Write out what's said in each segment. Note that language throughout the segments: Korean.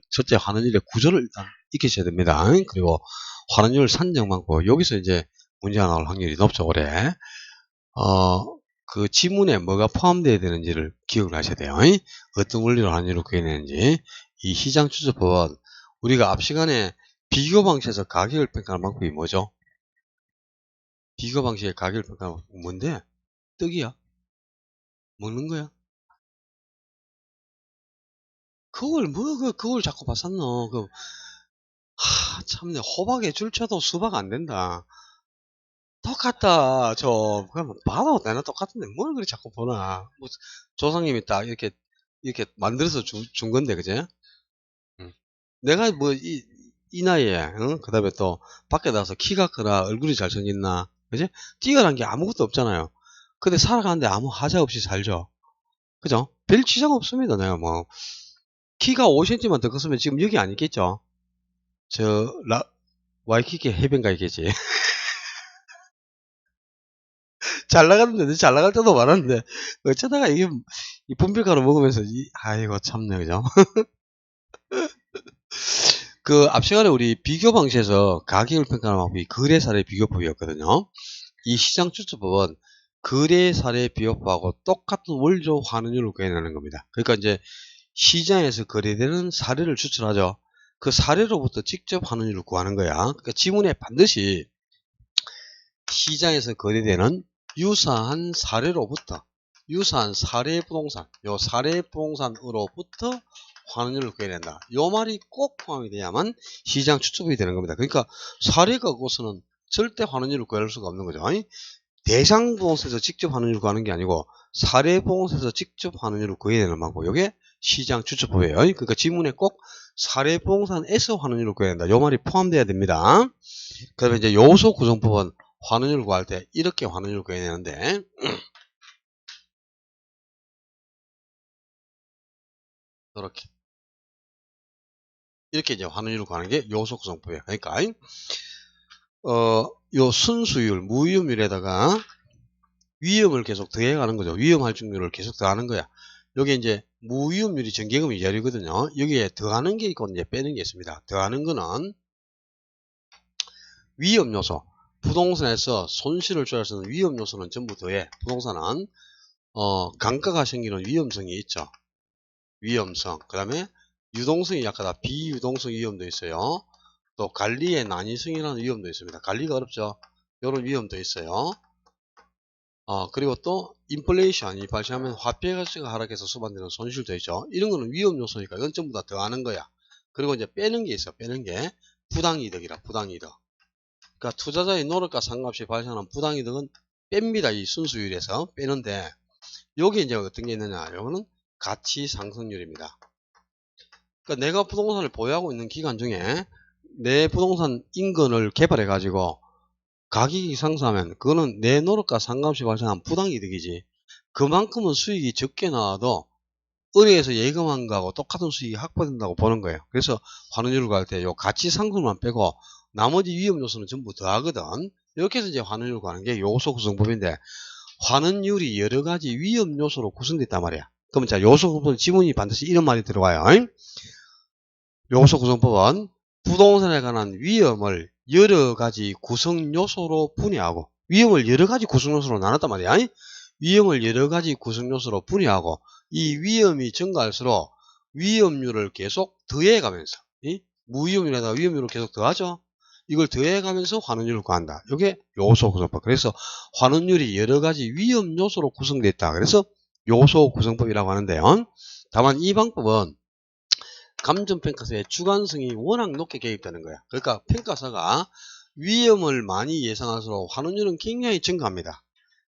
첫째 환원율의 구조를 일단 익히셔야 됩니다. 그리고 환원율 산정 방법, 여기서 이제 문제가 나올 확률이 높죠, 올해. 그 지문에 뭐가 포함되어야 되는지를 기억을 하셔야 돼요. 어떤 원리로 환원율을 구해내는지. 이 시장 추세법은 우리가 앞 시간에 비교 방식에서 가격을 평가하는 방법이 뭐죠? 비교 방식의 가격을 평가하는 방법이 뭔데? 떡이야? 먹는 거야? 그걸 자꾸 봤었노. 참네, 호박에 줄 쳐도 수박 안 된다. 똑같다. 그러면 봐도 내나 똑같은데 뭘 그리 자꾸 보나. 뭐, 조상님이 딱 이렇게 만들어서 준 건데, 그제? 응. 내가 뭐, 이 나이에, 응? 그 다음에 또, 밖에 나가서 키가 크나, 얼굴이 잘생겼나, 그제? 뛰어난 게 아무것도 없잖아요. 근데 살아가는데 아무 하자 없이 살죠. 그죠? 별 지장 없습니다, 내가 뭐. 키가 5cm만 더 컸으면 지금 여기 안 있겠죠? 와이키키 해변가 있겠지. 잘 나갔는데, 잘 나갈 때도 많았는데, 어쩌다가 이게, 이 분필가루 먹으면서, 아이고, 참네, 그죠? 그, 앞 시간에 우리 비교 방식에서 가격을 평가하는 방법이 거래 사례 비교법이었거든요. 이 시장 추천법은 거래 사례 비교법하고 똑같은 원리로 환원율을 구해내는 겁니다. 그러니까 이제 시장에서 거래되는 사례를 추출하죠. 그 사례로부터 직접 환원율을 구하는 거야. 그러니까 지문에 반드시 시장에서 거래되는 유사한 사례로부터, 유사한 사례 부동산, 요 사례 부동산으로부터 환원율을 구해낸다. 요 말이 꼭 포함이 돼야만 시장 추천법이 되는 겁니다. 그러니까 사례가 없고서는 절대 환원율을 구할 수가 없는 거죠. 아니, 대상 부동산에서 직접 환원율을 구하는 게 아니고 사례 부동산에서 직접 환원율을 구해야 되는 방법. 요게 시장 추천법이에요. 그러니까 지문에 꼭 사례 부동산에서 환원율을 구해야 된다. 요 말이 포함돼야 됩니다. 그다음에 이제 요소 구성법은 환원율을 구할 때 이렇게 환원율을 구해내는데, 이렇게 이제 환원율을 구하는 게 요소 구성법이에요. 그러니까 요 순수율, 무위험률에다가 위험을 계속 더해가는 거죠. 위험 할증률을 계속 더하는 거야. 여기 이제 무위험률이 전개금이 열이거든요. 여기에 더하는 게 있고 이제 빼는 게 있습니다. 더하는 거는 위험 요소. 부동산에서 손실을 줘야 할 수 있는 위험 요소는 전부 더해. 부동산은 강가가 생기는 위험성이 있죠. 위험성. 그 다음에 유동성이 약하다. 비유동성 위험도 있어요. 또 관리의 난이성이라는 위험도 있습니다. 관리가 어렵죠. 이런 위험도 있어요. 그리고 또 인플레이션이 발생하면 화폐 가치가 하락해서 수반되는 손실도 있죠. 이런 거는 위험 요소니까 이건 전부 다 더하는 거야. 그리고 이제 빼는 게 있어. 빼는 게 부당이득이라. 부당이득. 그러니까 투자자의 노력과 상관없이 발생하는 부당이득은 뺍니다. 이 순수율에서 빼는데, 여기 이제 어떤 게 있느냐. 요거는 가치 상승률입니다. 그러니까 내가 부동산을 보유하고 있는 기간 중에 내 부동산 인건을 개발해 가지고 가격이 상승하면 그거는 내 노력과 상관없이 발생한 부당이득이지. 그만큼은 수익이 적게 나와도 은행에서 예금한 거하고 똑같은 수익이 확보된다고 보는 거예요. 그래서 환원율을 구할 때 요 가치 상승만 빼고 나머지 위험 요소는 전부 더하거든. 이렇게 해서 이제 환원율을 구하는 게 요소 구성법인데, 환원율이 여러 가지 위험 요소로 구성되어 있단 말이야. 그러면 자, 요소 구성 지문이 반드시 이런 말이 들어가요. 요소 구성법은 부동산에 관한 위험을 여러 가지 구성 요소로 분해하고, 위험을 여러 가지 구성 요소로 나눴단 말이야. 위험을 여러 가지 구성 요소로 분해하고, 이 위험이 증가할수록 위험률을 계속 더해가면서, 무위험률에다가 위험률을 계속 더하죠. 이걸 더해가면서 환원율을 구한다. 이게 요소 구성법. 그래서 환원율이 여러 가지 위험 요소로 구성되어 있다. 그래서 요소 구성법이라고 하는데요. 다만 이 방법은 감정평가서의 주관성이 워낙 높게 개입되는 거야. 그러니까 평가사가 위험을 많이 예상할수록 환원율은 굉장히 증가합니다.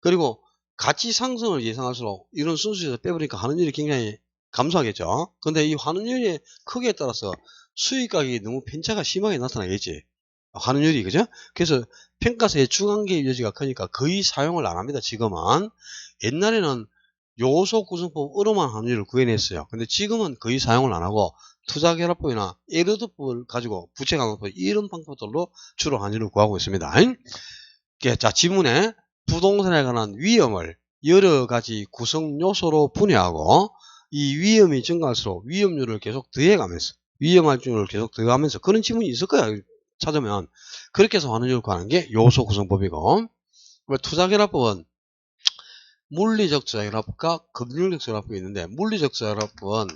그리고 가치 상승을 예상할수록 이런 순수에서 빼버리니까 환원율이 굉장히 감소하겠죠. 근데 이 환원율의 크기에 따라서 수익 가격이 너무 편차가 심하게 나타나겠지. 환원율이, 그죠? 그래서 평가서의 주관 개입 여지가 크니까 거의 사용을 안 합니다. 지금은. 옛날에는 요소 구성법으로만 환원율을 구해냈어요. 근데 지금은 거의 사용을 안 하고 투자결합법이나 에르드법을 가지고 부채강화법 이런 방법들로 주로 환율을 구하고 있습니다. 자, 지문에 부동산에 관한 위험을 여러 가지 구성 요소로 분해하고 이 위험이 증가할수록 위험률을 계속 더해가면서 위험할률을 계속 더해가면서 그런 지문이 있을 거야. 찾으면. 그렇게 해서 환원율을 구하는 게 요소 구성법이고, 투자결합법은 물리적 투자결합법과 금융적 투자결합법이 있는데, 물리적 투자결합법은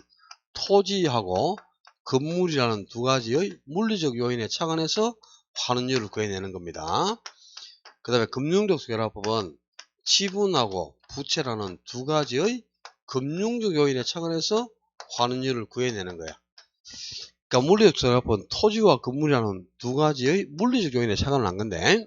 토지하고 건물이라는 두 가지의 물리적 요인에 착안해서 환원율을 구해내는 겁니다. 그 다음에 금융적 투자결합법은 지분하고 부채라는 두 가지의 금융적 요인에 착안해서 환원율을 구해내는 거야. 그러니까 물리적 투자결합법은 토지와 건물이라는 두 가지의 물리적 요인에 착안을 한 건데,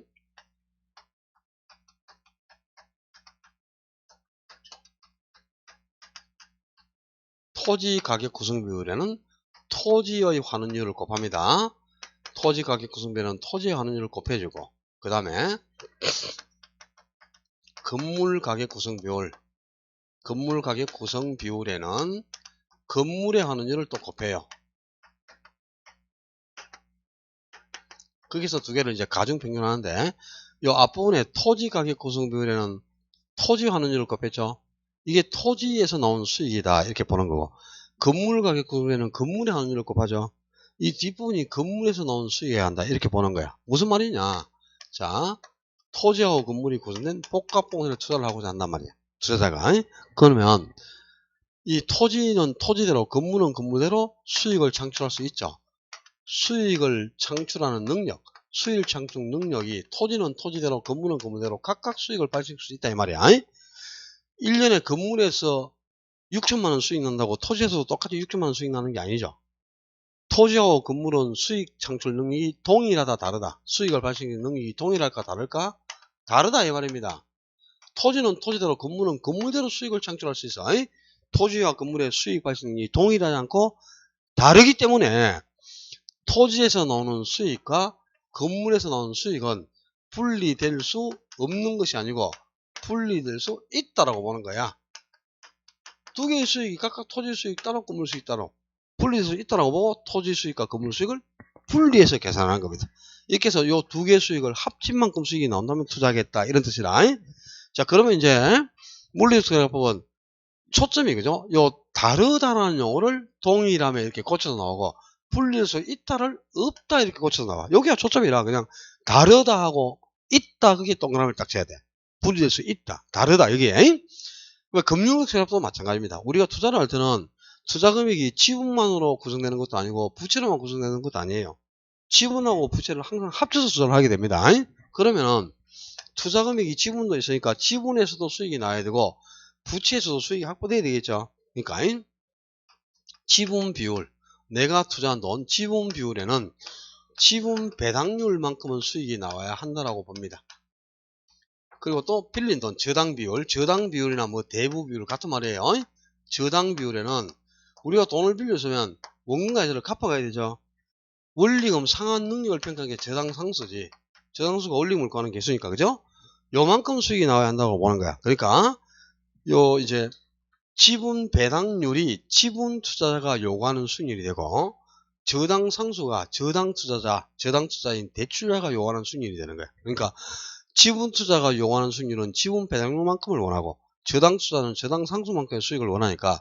토지 가격 구성 비율에는 토지의 환원율을 곱합니다. 토지 가격 구성 비율은 토지의 환원율을 곱해주고, 그 다음에 건물 가격 구성 비율, 건물 가격 구성 비율에는 건물의 환원율을 또 곱해요. 거기서 두 개를 이제 가중 평균하는데, 이 앞부분에 토지 가격 구성 비율에는 토지 환원율을 곱했죠. 이게 토지에서 나온 수익이다 이렇게 보는 거고, 건물 가격 구성비율에는 건물의 환원율을 곱하죠. 이 뒷부분이 건물에서 나온 수익이어야 한다 이렇게 보는 거야. 무슨 말이냐? 자, 토지하고 건물이 구성된 복합봉쇄를 투자를 하고자 한단 말이야, 투자자가. 그러면 이 토지는 토지대로, 건물은 건물대로 수익을 창출할 수 있죠. 수익을 창출하는 능력, 수익 창출 능력이 토지는 토지대로, 건물은 건물대로 각각 수익을 발생할 수 있다 이 말이야. 1년에 건물에서 6천만원 수익 난다고 토지에서도 똑같이 6천만원 수익 나는 게 아니죠. 토지하고 건물은 수익 창출 능력이 동일하다 다르다. 수익을 발생하는 능력이 동일할까 다를까? 다르다 이 말입니다. 토지는 토지대로, 건물은 건물대로 수익을 창출할 수 있어. 토지와 건물의 수익 발생 능력이 동일하지 않고 다르기 때문에 토지에서 나오는 수익과 건물에서 나오는 수익은 분리될 수 없는 것이 아니고 분리될 수 있다라고 보는 거야. 두 개의 수익이 각각 토지 수익 따로 건물 수익 따로 분리될 수 있다라고 보고 토지 수익과 건물 수익을 분리해서 계산하는 겁니다. 이렇게 해서 요 두 개의 수익을 합친 만큼 수익이 나온다면 투자하겠다 이런 뜻이라. 자, 그러면 이제 물리투자법은 초점이 그죠? 요 다르다라는 용어를 동일함에 이렇게 고쳐서 나오고 분리될 수 있다를 없다 이렇게 고쳐서 나와. 여기가 초점이라 그냥 다르다 하고 있다 그게 동그라미를 딱 쳐야 돼. 분리될 수 있다, 다르다 여기에. 금융적 투자도 마찬가지입니다. 우리가 투자를 할 때는 투자 금액이 지분만으로 구성되는 것도 아니고 부채로만 구성되는 것도 아니에요. 지분하고 부채를 항상 합쳐서 투자를 하게 됩니다. 그러면은 투자 금액이 지분도 있으니까 지분에서도 수익이 나야 되고 부채에서도 수익이 확보돼야 되겠죠. 그러니까 지분 비율, 내가 투자한 돈 지분 비율에는 지분 배당률만큼은 수익이 나와야 한다라고 봅니다. 그리고 또 빌린 돈 저당 비율, 저당 비율이나 뭐 대부 비율 같은 말이에요. 저당 비율에는 우리가 돈을 빌렸으면 원금과세를 갚아가야 되죠. 원리금 상환 능력을 평가한 게 저당 상수지. 저당수가 원리금을 구하는 개수니까, 그죠? 요만큼 수익이 나와야 한다고 보는 거야. 그러니까 요 이제 지분 배당률이 지분 투자자가 요구하는 수익률이 되고, 저당 상수가 저당 투자자인 대출자가 요구하는 수익률이 되는 거야. 그러니까 지분 투자가 요구하는 수익률은 지분 배당률만큼을 원하고, 저당 투자는 저당 상수만큼의 수익을 원하니까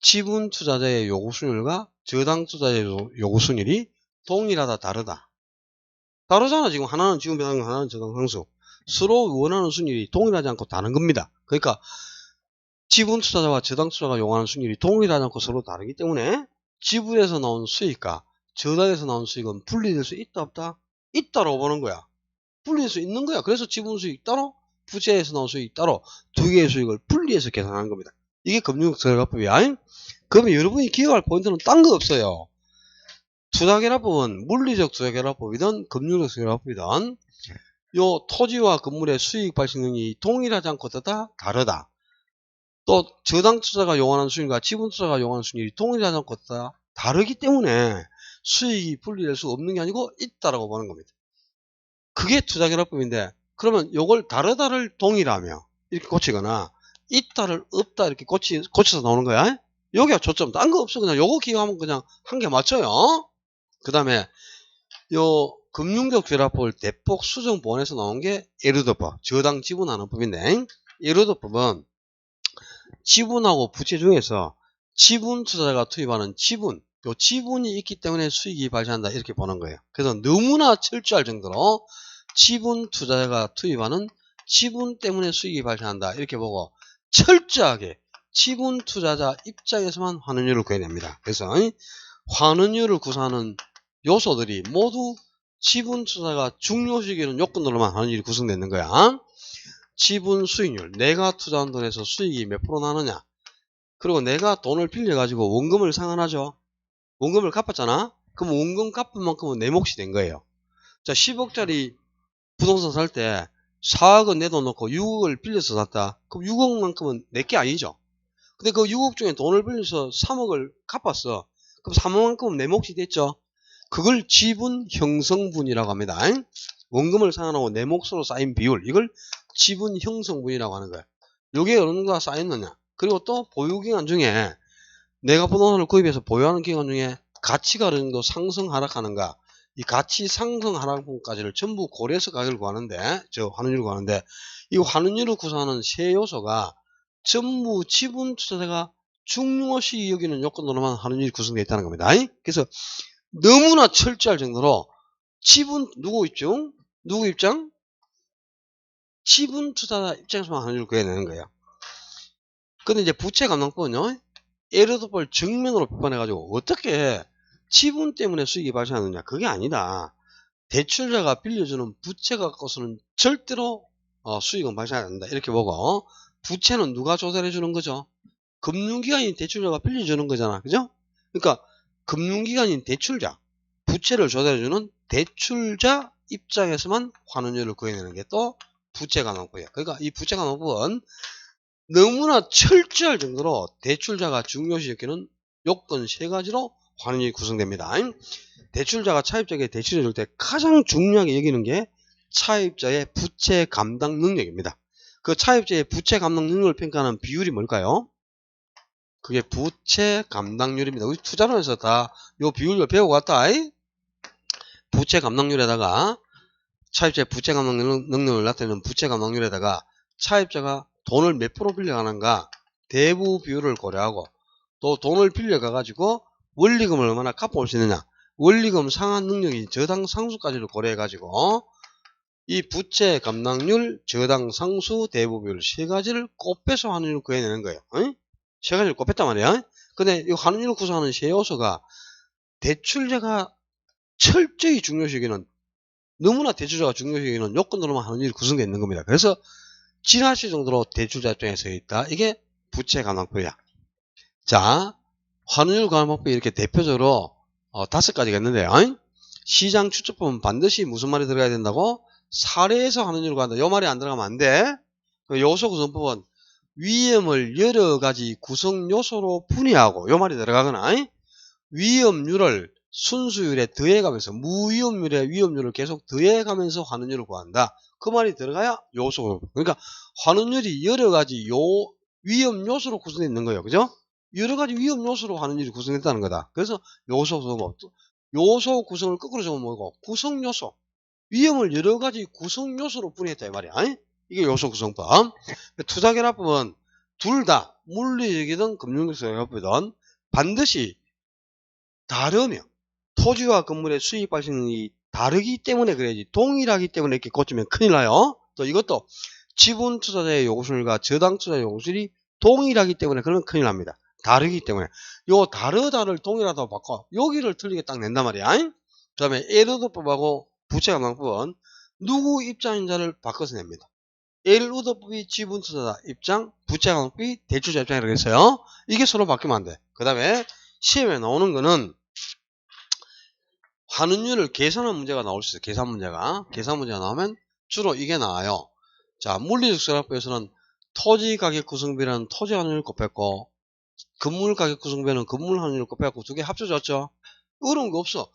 지분 투자자의 요구 수익률과 저당 투자자의 요구 수익률이 동일하다 다르다. 다르잖아. 지금 하나는 지분 배당률, 하나는 저당 상수. 서로 원하는 수익률이 동일하지 않고 다른 겁니다. 그러니까 지분 투자자와 저당 투자가 요구하는 수익률이 동일하지 않고 서로 다르기 때문에 지분에서 나온 수익과 저당에서 나온 수익은 분리될 수 있다 없다? 있다라고 보는 거야. 분리될 수 있는 거야. 그래서 지분 수익 따로, 부채에서 나온 수익 따로 두 개의 수익을 분리해서 계산하는 겁니다. 이게 금융투자결합법이야. 그러면 여러분이 기억할 포인트는 딴 거 없어요. 투자결합법은 물리적 투자결합법이든 금융적 투자결합법이든 요 토지와 건물의 수익 발생 능력이 동일하지 않고 다르다. 또 저당 투자가 요구하는 수익과 지분 투자가 요구하는 수익이 동일하지 않고 다르기 때문에 수익이 분리될 수 없는 게 아니고 있다라고 보는 겁니다. 그게 투자결합법인데, 그러면 요걸 다르다를 동일하며 이렇게 고치거나 있다를 없다 이렇게 고쳐서 나오는 거야. 여기가 초점. 딴 거 없어. 그냥 요거 기억하면 그냥 한 개 맞춰요. 그 다음에 요 금융적 결합법을 대폭 수정 보완해서 나온 게 에르도법, 저당 지분하는 법인데, 에르도법은 지분하고 부채 중에서 지분 투자자가 투입하는 지분, 요 지분이 있기 때문에 수익이 발생한다 이렇게 보는 거예요. 그래서 너무나 철저할 정도로 지분 투자자가 투입하는 지분 때문에 수익이 발생한다 이렇게 보고 철저하게 지분 투자자 입장에서만 환원율을 구해냅니다. 그래서 환원율을 구사하는 요소들이 모두 지분 투자가 중요시기는 요건으로만 환원율이 구성되는 거야. 지분 수익률, 내가 투자한 돈에서 수익이 몇 프로 나느냐, 그리고 내가 돈을 빌려가지고 원금을 상환하죠. 원금을 갚았잖아. 그럼 원금 갚은 만큼은 내 몫이 된 거예요. 자, 10억짜리 부동산 살 때 4억은 내 돈 넣고 6억을 빌려서 샀다. 그럼 6억만큼은 내게 아니죠. 근데 그 6억 중에 돈을 빌려서 3억을 갚았어. 그럼 3억만큼은 내 몫이 됐죠. 그걸 지분 형성분이라고 합니다. 원금을 상환하고 내 몫으로 쌓인 비율, 이걸 지분 형성분이라고 하는 거야. 이게 어느 정도가 쌓였느냐. 그리고 또 보유기간 중에 내가 부동산을 구입해서 보유하는 기간 중에 가치가 어느 정도 상승 하락하는가, 이 가치 상승 하락분까지를 전부 고려해서 가격을 구하는데, 환원율을 구하는데, 이 환원율을 구성하는 세 요소가 전부 지분 투자자가 중요시 여기는 요건으로만 환원율이 구성되어 있다는 겁니다. 그래서 너무나 철저할 정도로 지분, 누구 입장? 누구 입장? 지분 투자자 입장에서만 환원율을 구해내는 거예요. 근데 이제 부채감당법은요, 예르도법을 정면으로 비판해가지고 어떻게 지분 때문에 수익이 발생하느냐, 그게 아니다. 대출자가 빌려주는 부채 갖고서는 절대로 수익은 발생하지 않는다 이렇게 보고, 부채는 누가 조달해 주는 거죠? 금융기관인 대출자가 빌려주는 거잖아, 그죠? 그러니까 금융기관인 대출자, 부채를 조달해 주는 대출자 입장에서만 환원율을 구해내는 게 또 부채감당법이야. 그러니까 이 부채감당법은 너무나 철저할 정도로 대출자가 중요시 여기는 요건 세 가지로 환원율이 구성됩니다. 대출자가 차입자에게 대출을 줄 때 가장 중요하게 여기는 게 차입자의 부채 감당 능력입니다. 그 차입자의 부채 감당 능력을 평가하는 비율이 뭘까요? 그게 부채 감당률입니다. 우리 투자론에서 다 요 비율을 배우고 왔다. 부채 감당률에다가 차입자의 부채 감당 능력을 나타내는 부채 감당률에다가 차입자가 돈을 몇 프로 빌려가는가 대부 비율을 고려하고, 또 돈을 빌려가 가지고 원리금을 얼마나 갚아올 수 있느냐, 원리금 상환 능력이 저당 상수까지를 고려해 가지고 이 부채 감당률, 저당 상수, 대부 비율 세 가지를 곱해서 환원율을 구해내는 거예요. 세 가지를 곱했단 말이야. 근데 이 환원율을 구성하는 세 요소가 대출자가 철저히 중요시 여기는, 너무나 대출자가 중요시 여기는 요건으로만 환원율이 구성되어 있는 겁니다. 그래서 지나칠 정도로 대출자 입장에서 있다. 이게 부채 감당법이야. 자, 환원율 감당법이 이렇게 대표적으로 5가지가 있는데요. 시장 추측법은 반드시 무슨 말이 들어가야 된다고? 사례에서 환원율을 구한다. 요 말이 안 들어가면 안 돼. 요소 구성법은 위험을 여러 가지 구성 요소로 분해하고, 요 말이 들어가거나, 위험률을 순수율에 더해가면서 무위험률에 위험률을 계속 더해가면서 환원율을 구한다. 그 말이 들어가야 요소. 그러니까 환원율이 여러 가지 위험 요소로 구성되어 있는 거예요. 그죠? 여러 가지 위험 요소로 환원율이 구성됐다는 거다. 그래서 요소 구성법. 요소 구성을 거꾸로 적으면 뭐고? 구성 요소. 위험을 여러 가지 구성 요소로 분해했다 이 말이야. 이게 요소 구성법. 투자결합법은 둘 다 물리적이든 금융적 결합이든 반드시 다르며 토지와 건물의 수익 발생이 다르기 때문에 그래야지, 동일하기 때문에 이렇게 고치면 큰일 나요. 또 이것도 지분 투자자의 요구수율과 저당 투자자의 요구수율이 동일하기 때문에 그러면 큰일 납니다. 다르기 때문에. 요 다르다를 동일하다고 바꿔 여기를 틀리게 딱 낸단 말이야. 그 다음에 에르도법하고 부채감당법은 누구 입장인자를 바꿔서 냅니다. 에르도법이 지분 투자자 입장, 부채감당법이 대출자 입장이라고 했어요. 이게 서로 바뀌면 안 돼. 그 다음에 시험에 나오는 거는 환원율을 계산한 문제가 나올 수 있어요. 계산 문제가 나오면 주로 이게 나와요. 자, 물리적 결합법에서는 토지 가격 구성비라는 토지 환원율을 곱했고, 건물 가격 구성비는 건물 환원율을 곱해갖고 두 개 합쳐졌죠. 어려운 거 없어.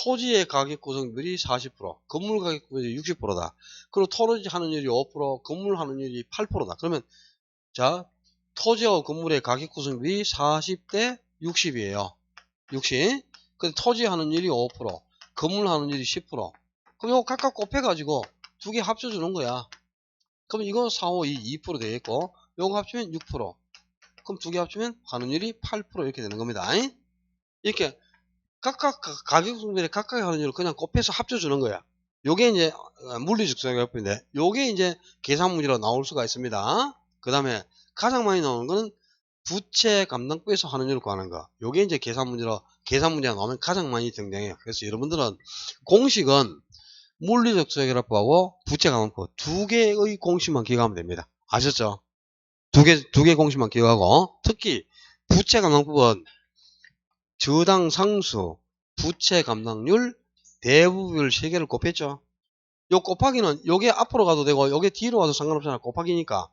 토지의 가격 구성비율이 40%, 건물 가격 구성비율이 60%다. 그리고 토지 환원율이 5%, 건물 환원율이 8%다. 그러면 자, 토지와 건물의 가격 구성비율이 40대 60이에요. 60. 근데 토지 환원율이 5%, 건물 환원율이 10%. 그럼 이거 각각 곱해가지고 두 개 합쳐주는 거야. 그럼 이거 4, 5, 2% 되겠고, 요거 합치면 6%. 그럼 두 개 합치면 환원율이 8% 이렇게 되는 겁니다. 이렇게 각각 가격 성별의 각각의 환원율을 그냥 곱해서 합쳐주는 거야. 요게 이제 물리적 수학협인데 요게 이제 계산 문제로 나올 수가 있습니다. 그 다음에 가장 많이 나오는 거는 부채 감당비에서 환원율을 구하는 거. 요게 이제 계산 문제가 나오면 가장 많이 등장해요. 그래서 여러분들은 공식은 물리적 수학협하고 부채 감당법 두 개의 공식만 기억하면 됩니다. 아셨죠? 두 개 공식만 기억하고, 특히 부채 감당법은 저당 상수, 부채 감당률, 대부비율 세 개를 곱했죠. 요 곱하기는 요게 앞으로 가도 되고 요게 뒤로 가도 상관없잖아. 곱하기니까.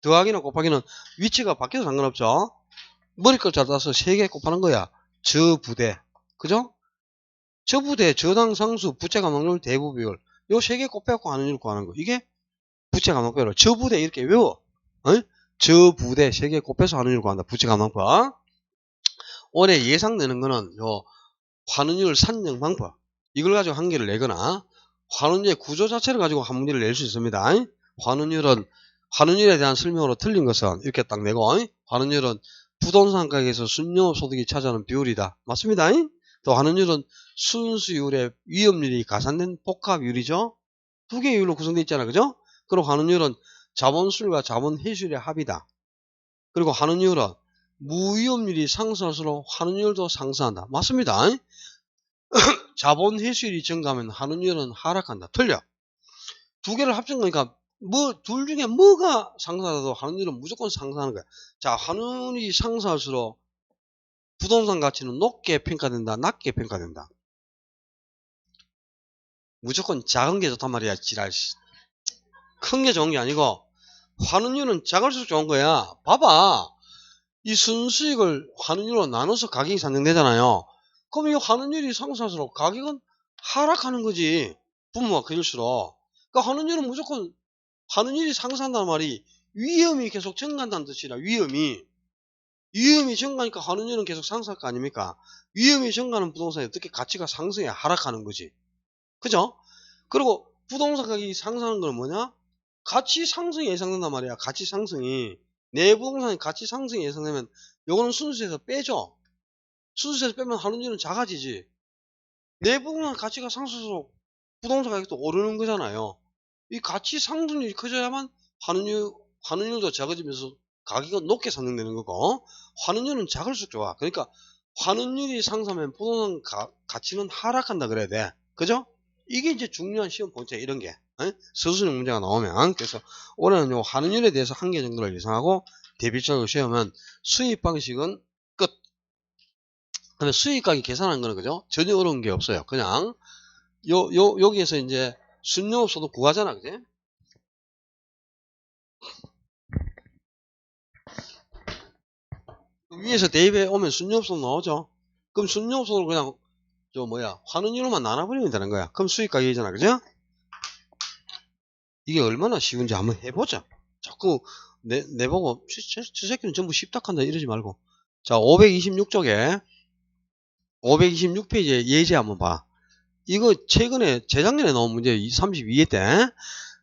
더하기나 곱하기는 위치가 바뀌어도 상관없죠. 머리끝 잘 따서 세 개 곱하는 거야. 저 부대. 그죠? 저 부대, 저당 상수, 부채 감당률, 대부비율. 요 세 개 곱해갖고 환원율 구하는 거. 이게 부채 감당법이로. 저 부대 이렇게 외워. 저 부대 세 개 곱해서 환원율 구한다. 부채 감당법. 올해 예상되는 거는 요 환원율 산정 방법. 이걸 가지고 한 개를 내거나 환원율의 구조 자체를 가지고 한 문제를 낼 수 있습니다. 환원율에 대한 설명으로 틀린 것은 이렇게 딱 내고, 환원율은 부동산 가격에서 순영업 소득이 차지하는 비율이다. 맞습니다. 또 환원율은 순수율의 위험률이 가산된 복합율이죠. 두 개의 율로 구성되어 있잖아. 그죠? 그리고 환원율은 자본술과 자본회수율의 합이다. 그리고 환원율은 무위험률이 상승할수록 환원율도 상승한다. 맞습니다. 자본회수율이 증가하면 환원율은 하락한다. 틀려. 두 개를 합친 거니까 둘 중에 뭐가 상승하더라도 환원율은 무조건 상승하는 거야. 자, 환원율이 상승할수록 부동산 가치는 높게 평가된다, 낮게 평가된다. 무조건 작은 게 좋단 말이야. 지랄. 큰 게 좋은 게 아니고 환원율은 작을수록 좋은 거야. 봐봐. 이 순수익을 환원율로 나눠서 가격이 산정되잖아요. 그럼 이 환원율이 상승할수록 가격은 하락하는 거지. 분모가 커질수록. 그러니까 환원율은 무조건 환원율이 상승한다는 말이 위험이 계속 증가한다는 뜻이라. 위험이 증가하니까 환원율은 계속 상승할 거 아닙니까? 위험이 증가하는 부동산이 어떻게 가치가 상승해 하락하는 거지. 그죠? 그리고 부동산 가격이 상승하는 건 뭐냐? 가치 상승이 예상된단 말이야. 가치 상승이. 내 부동산의 가치 상승이 예상되면 요거는 순수에서 빼죠. 순수에서 빼면 환원율은 작아지지. 내 부동산 가치가 상승할수록 부동산 가격도 오르는 거잖아요. 이 가치 상승률이 커져야만 환원율도 작아지면서 가격은 높게 상승되는 거고, 환원율은 작을수록 좋아. 그러니까 환원율이 상승하면 부동산 가치는 하락한다 그래야 돼. 그죠? 이게 이제 중요한 시험 본체 이런 게. 서술형 문제가 나오면. 그래서 올해는 요 환원율에 대해서 한 개 정도를 예상하고 대비적으로 시험은 수입 방식은 끝. 그다음에 수익가격 계산하는 거는 그죠? 전혀 어려운 게 없어요. 그냥 여기에서 이제 순영업 소득 구하잖아. 그지? 위에서 대입해 오면 순영업 소득 나오죠? 그럼 순영업 소득을 그냥 환원율로만 나눠버리면 되는 거야. 그럼 수익가격이잖아. 그죠? 이게 얼마나 쉬운지 한번 해보자. 자꾸 내보고 저 새끼는 전부 쉽다 한다 이러지 말고. 자, 526쪽에 526페이지에 예제 한번 봐. 이거 재작년에 나온 문제 32회 때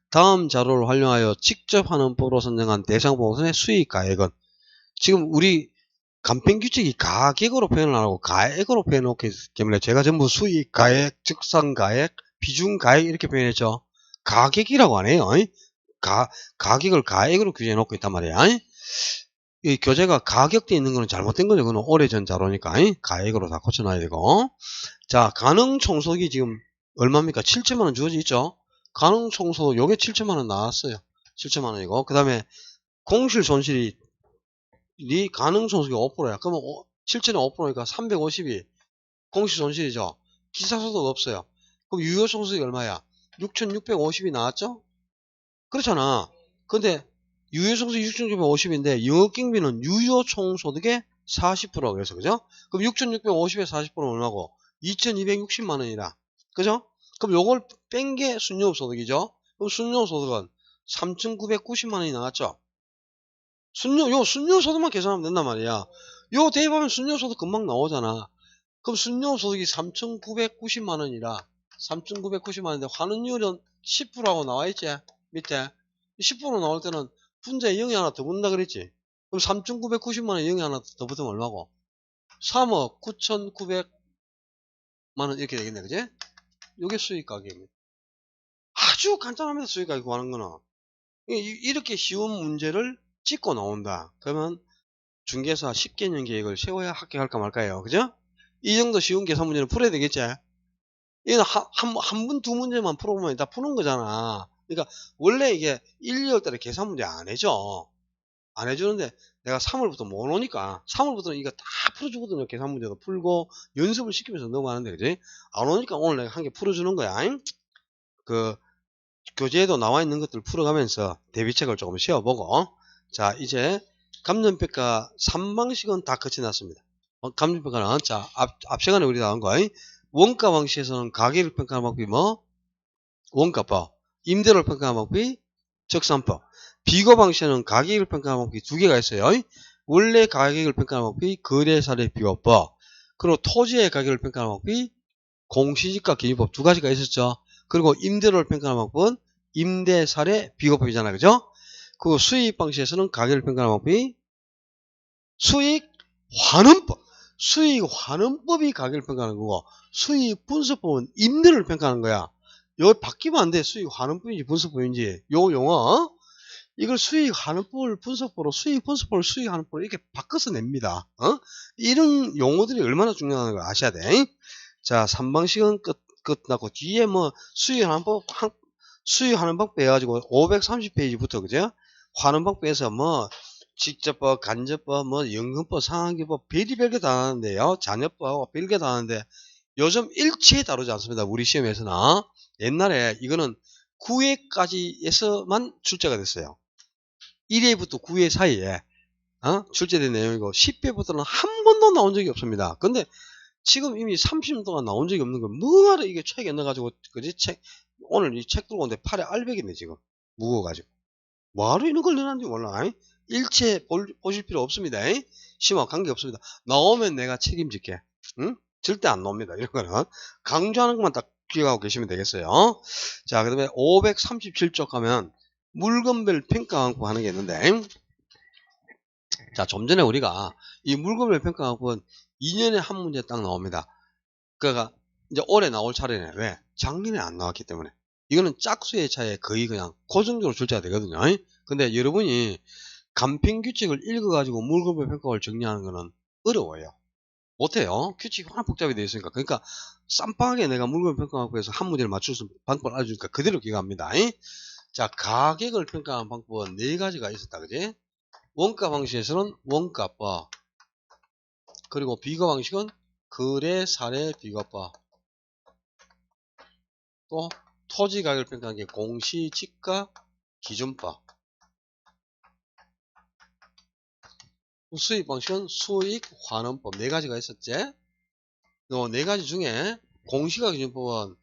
다음 자료를 활용하여 직접 환원법으로 선정한 대상 보고서의 수익가액은, 지금 우리 간편규칙이 가격으로 표현을 안 하고 가액으로 표현했기 때문에 제가 전부 수익가액, 즉상가액, 비중가액 이렇게 표현했죠. 가격이라고 안 해요. 가격을 가액으로 규정해놓고 있단 말이야. 이 교재가 가격대 있는 거는 잘못된 거죠. 그건 오래전 자료니까 가액으로 다 고쳐놔야 되고. 자, 가능총소득이 지금 얼마입니까? 7천만원 주어져 있죠. 가능총소득 요게 7천만원 나왔어요. 7천만원이고, 그 다음에 공실손실이 가능총소득이 5%야. 그러면 7천에 5%니까 350이 공실손실이죠. 기사소득 없어요. 그럼 유효총소득이 얼마야? 6,650이 나왔죠? 그렇잖아. 근데 유효총소득이 6,650인데 영업경비는 유효총소득의 40%라고 그래서, 그죠? 그럼 6,650에 40%는 얼마고? 2,260만원이다. 그죠? 그럼 요걸 뺀 게 순영업소득이죠? 그럼 순영업소득은 3,990만원이 나왔죠? 순영업소득만 계산하면 된단 말이야. 요 대입하면 순영업소득 금방 나오잖아. 그럼 순영업소득이 3,990만원이라 3,990만원인데 환원율은 10%라고 나와있지? 밑에 10% 나올 때는 분자에 0이 하나 더 붙는다 그랬지? 그럼 3,990만원 영에 하나 더 붙으면 얼마고? 3억 9,900만원 이렇게 되겠네, 그지? 요게 수익 가격입니다. 아주 간단합니다, 수익 가격 구하는 거는. 이렇게 쉬운 문제를 찍고 나온다. 그러면 중개사 10개년 계획을 세워야 합격할까 말까요? 그죠? 이 정도 쉬운 계산 문제는 풀어야 되겠지? 이건 한 분, 두 문제만 풀어보면 다 푸는 거잖아. 그러니까 원래 이게 1, 2월 달에 계산 문제 안 해줘. 안 해주는데 내가 3월부터 못 오니까 3월부터는 이거 다 풀어주거든요. 계산 문제도 풀고 연습을 시키면서 넘어가는데 그지? 안 오니까 오늘 내가 한 개 풀어주는 거야. 그 교재에도 나와 있는 것들 풀어가면서 대비책을 조금 세워보고 자 이제 감정평가 3방식은 다 거쳐놨습니다. 감정평가는 자 앞 시간에 우리 나온 거 원가 방식에서는 가격을 평가하는 방법이 뭐? 원가법. 임대료를 평가하는 방법이 적산법. 비교 방식에는 가격을 평가하는 방법이 두 개가 있어요. 원래 가격을 평가하는 방법이 거래사례 비교법. 그리고 토지의 가격을 평가하는 방법이 공시지가 기준법 두 가지가 있었죠. 그리고 임대료를 평가하는 방법은 임대사례 비교법이잖아요. 그죠? 그 수익 방식에서는 가격을 평가하는 방법이 수익 환원법. 수익 환원법이 가격을 평가하는 거고 수익 분석법은 임대료를 평가하는 거야. 여기 바뀌면 안 돼. 수익 환원법인지 분석법인지 요 용어 이걸 수익 환원법을 분석법으로 수익 분석법을 수익 환원법으로 이렇게 바꿔서 냅니다. 이런 용어들이 얼마나 중요한 걸 아셔야 돼. 자 3방식은 끝나고 뒤에 뭐 수익 환원법 수익 환원법 빼가지고 530페이지부터 그죠? 환원법 빼서 뭐 직접법, 간접법, 뭐 연금법, 상환기법 별의별 게 다 나왔는데요. 자녀법하고 별게 다 나왔는데 요즘 일체에 다루지 않습니다. 우리 시험에서는 옛날에 이거는 9회까지에서만 출제가 됐어요. 1회부터 9회 사이에 출제된 내용이고 10회부터는 한 번도 나온 적이 없습니다. 근데 지금 이미 30년 동안 나온 적이 없는 걸 뭐하러 이게 책에 넣어가지고 그지? 오늘 이 책 들고 오는데 팔에 알배기네 지금 무거워가지고 뭐하러 이런 걸 넣어놨는지 몰라. 일체 보실 필요 없습니다. 시험하고 관계없습니다. 나오면 내가 책임질게. 응? 절대 안 나옵니다. 이런 거는 강조하는 것만 딱 기억하고 계시면 되겠어요. 자, 그 다음에 537쪽 가면 물건별 평가 항목 하는 게 있는데 자, 좀 전에 우리가 이 물건별 평가 항목은 2년에 한 문제 딱 나옵니다. 그러니까 이제 올해 나올 차례네. 왜? 작년에 안 나왔기 때문에. 이거는 짝수의 차이에 거의 그냥 고정적으로 출제가 되거든요. 근데 여러분이 간평규칙을 읽어가지고 물건별 평가를 정리하는 거는 어려워요. 못해요. 규칙이 워낙 복잡히 되어 있으니까. 그러니까 쌈빵하게 내가 물건별 평가학부에서 한 문제를 맞출 수 있는 방법을 알려주니까 그대로 기억합니다. 자, 가격을 평가하는 방법은 네 가지가 있었다. 그지? 원가 방식에서는 원가법. 그리고 비교 방식은 거래 사례 비교법. 또 토지 가격을 평가하는 게 공시지가 기준법. 수익 방식은 수익 환원법. 네 가지가 있었지? 요 네 가지 중에 공시가 기준법은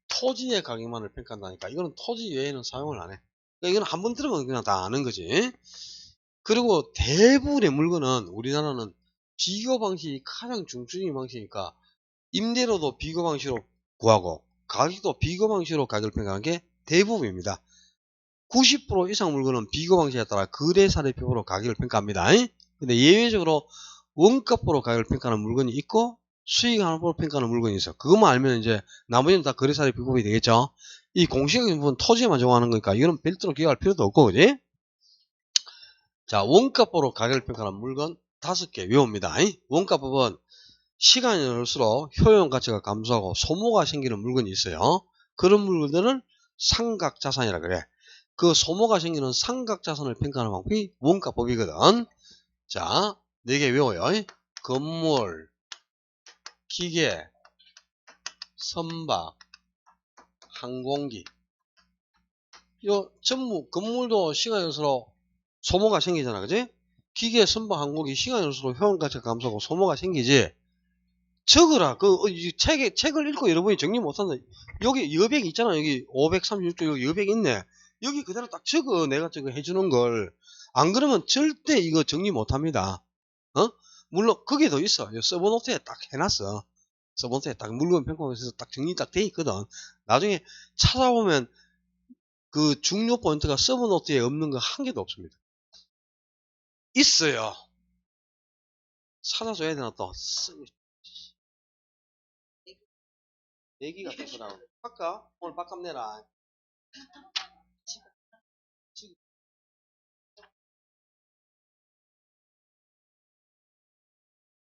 토지의 가격만을 평가한다니까. 이거는 토지 외에는 사용을 안 해. 그러니까 이건 한 번 들으면 그냥 다 아는 거지. 그리고 대부분의 물건은 우리나라는 비교 방식이 가장 중증인 방식이니까 임대료도 비교 방식으로 구하고 가격도 비교 방식으로 가격을 평가하는 게 대부분입니다. 90% 이상 물건은 비교 방식에 따라 거래사례표로 가격을 평가합니다. 근데 예외적으로 원가표로 가격을 평가하는 물건이 있고 수익 환원표로 평가하는 물건이 있어. 그것만 알면 이제 나머지는 다 거래사례 비법이 되겠죠. 이 공시적인 부분 토지에만 적용하는 거니까 이거는 별도로 기억할 필요도 없고 그지? 자 원가표로 가격을 평가하는 물건 5개 외웁니다. 원가법은 시간이 흐를수록 효용 가치가 감소하고 소모가 생기는 물건이 있어요. 그런 물건들은 상각자산이라 그래. 그 소모가 생기는 상각자산을 평가하는 방법이 원가법이거든. 자, 4개 외워요. 건물, 기계, 선박, 항공기. 요 전부 건물도 시간이 흘러서 소모가 생기잖아. 그지? 기계, 선박, 항공기 시간이 흘러서 효용가치가 감소하고 소모가 생기지. 적으라. 책을 읽고 여러분이 정리 못한다. 여기 여백 있잖아. 여기 536조 여기 여백 있네. 여기 그대로 딱 적어. 내가 저거 해주는 걸. 안 그러면 절대 이거 정리 못합니다. 물론 거기에도 있어. 서브노트에 딱 해놨어. 서브노트에 딱 물건 평가에서 딱 정리 딱 돼 있거든. 나중에 찾아보면 그 중요 포인트가 서브노트에 없는 거 한 개도 없습니다. 있어요. 찾아줘야 되나 또. 내기가 됐더라고. 바꿔? 오늘 바꿔 내라. 지금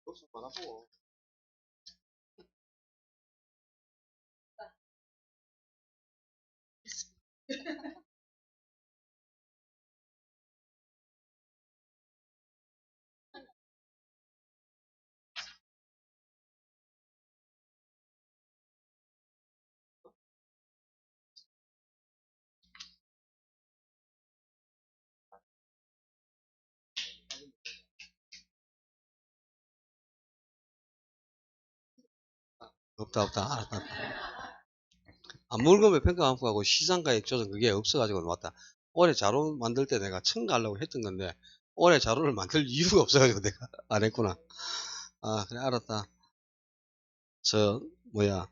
없을 거라고. 없다, 없다. 알았다. 아, 물건의 평가함수하고 시장가액 조정 그게 없어가지고 왔다. 올해 자료 만들 때 내가 첨가하려고 했던 건데, 올해 자료를 만들 이유가 없어가지고 내가 안 했구나. 아, 그래, 알았다. 저, 뭐야.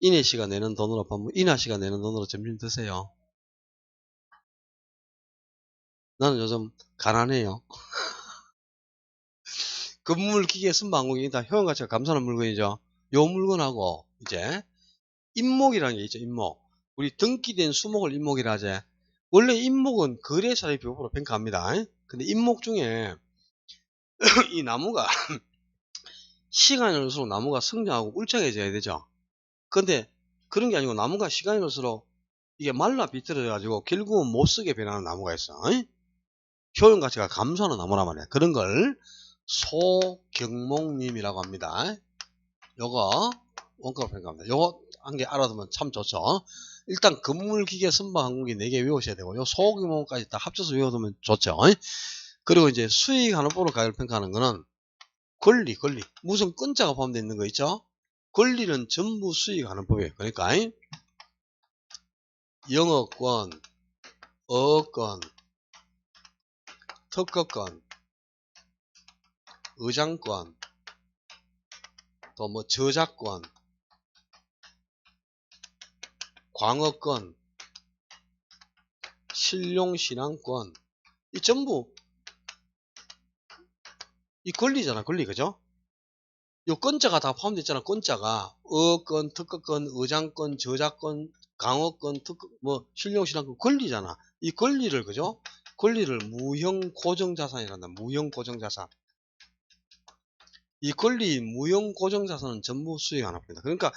이내 씨가 내는 돈으로 밥, 이나 씨가 내는 돈으로 점심 드세요. 나는 요즘 가난해요. 건물, 기계, 선방공이 다 효용가치가 감소하는 물건이죠. 요 물건하고, 이제, 임목이라는 게 있죠, 임목. 우리 등기된 수목을 임목이라 하지. 원래 임목은 거래사례 비법으로 평가합니다. 근데 임목 중에, 이 나무가, 시간이 올수록 나무가 성장하고 울창해져야 되죠. 근데, 그런 게 아니고 나무가 시간이 올수록 이게 말라 비틀어져가지고 결국은 못쓰게 변하는 나무가 있어. 효용 가치가 감소하는 나무란 말이야. 그런 걸 소경목님이라고 합니다. 요거 원가로 평가합니다. 요거 한 개 알아두면 참 좋죠. 일단 건물, 기계, 선박, 항공기 4개 외우셔야 되고 요 소경목까지 다 합쳐서 외워두면 좋죠. 그리고 이제 수익하는 법으로 가격을 평가하는 거는 권리 무슨 건자가 포함되어 있는 거 있죠. 권리는 전부 수익하는 법이에요. 그러니까 영업권, 어권, 특허권, 의장권, 또 뭐 저작권, 광어권, 신용신앙권, 이 전부 이 권리잖아, 권리, 그죠? 요 건자가 다 포함되어 있잖아, 건자가. 어권, 특허권, 의장권, 저작권, 강어권, 특허, 뭐 신용신앙권, 권리잖아. 이 권리를, 그죠? 권리를 무형 고정자산이란다, 무형 고정자산. 이 권리, 무형 고정자산은 전부 수익 안 합니다. 그러니까